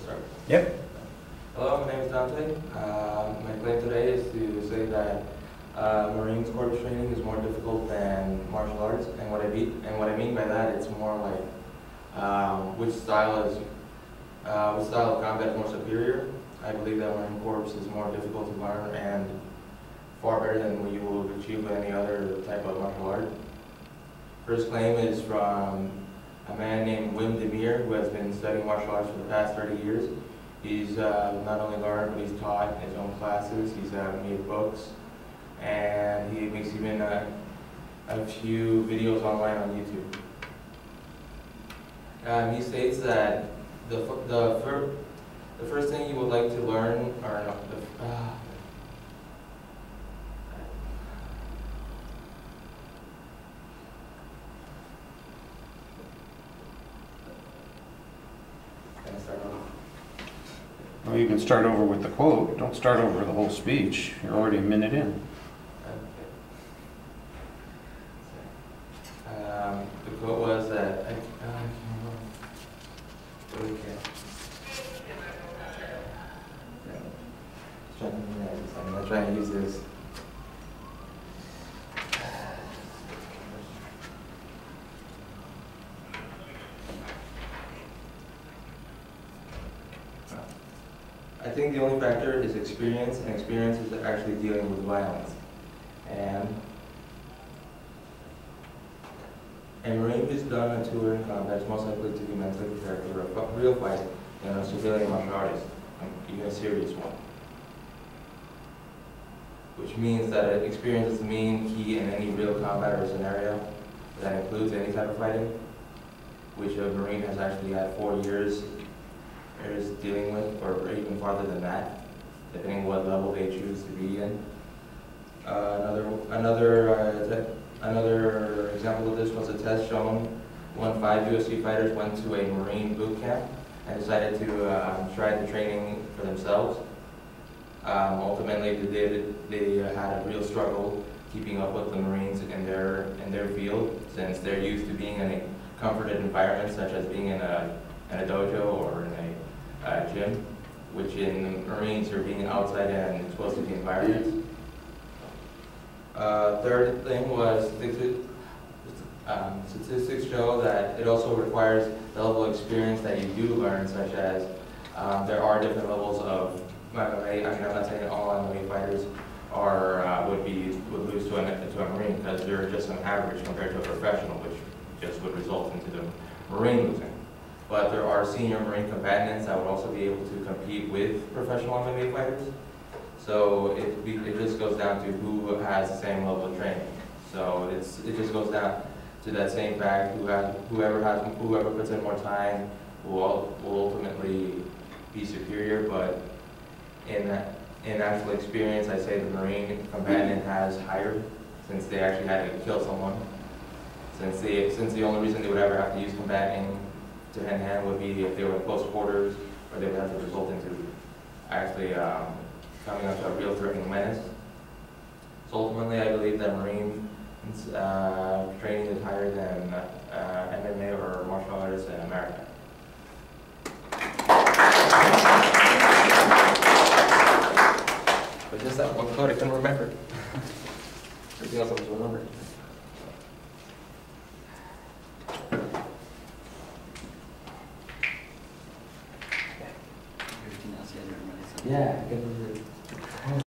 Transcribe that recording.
start. Yep. Hello, my name is Dante. My claim today is to say that Marine Corps training is more difficult than martial arts, and what I mean by that, it's more like which style of combat is more superior. I believe that Marine Corps is more difficult to learn and far better than what you will achieve with any other type of martial art. First claim is from a man named Wim Demir, who has been studying martial arts for the past 30 years. He's not only learned, but he's taught his own classes. He's made books, and he makes even a few videos online on YouTube. He states that the first thing you would like to learn, or no, can I start off? Well, you can start over with the quote. Don't start over the whole speech. You're already a minute in. The quote was that I'm not trying to use this. I think the only factor is experience, and experience is actually dealing with violence. And a Marine who's done a tour in combat is most likely to be mentally prepared for a real fight than a civilian martial artist, even a serious one. Which means that experience is the main key in any real combat or scenario that includes any type of fighting, which a Marine has actually had 4 years dealing with, or even farther than that, depending on what level they choose to be in. Another example of this was a test shown when 5 UFC fighters went to a Marine boot camp and decided to try the training for themselves. Ultimately, they had a real struggle keeping up with the Marines in their field, since they're used to being in a comforted environment, such as being in a dojo or in a gym, which in the Marines are being outside and exposed to the environment. Third thing was statistics show that it also requires the level of experience that you do learn, such as there are different levels of MMA. I'm not saying all MMA fighters would lose to a Marine, because they're just an average compared to a professional, which just would result into the Marine losing. But there are senior Marine combatants that would also be able to compete with professional MMA fighters. So it just goes down to who has the same level of training. So it just goes down to that same fact: whoever puts in more time will ultimately be superior. But in actual experience, I say the Marine combatant has higher, since they actually had to kill someone. Since the only reason they would ever have to use combating to hand-to-hand would be if they were in close quarters, or they would have to result into actually coming up to a real threatening menace. So ultimately, I believe that Marine training is higher than MMA or martial artists in America. But just that one quote I couldn't remember. Everything else I was remembering. Yeah, I can remember.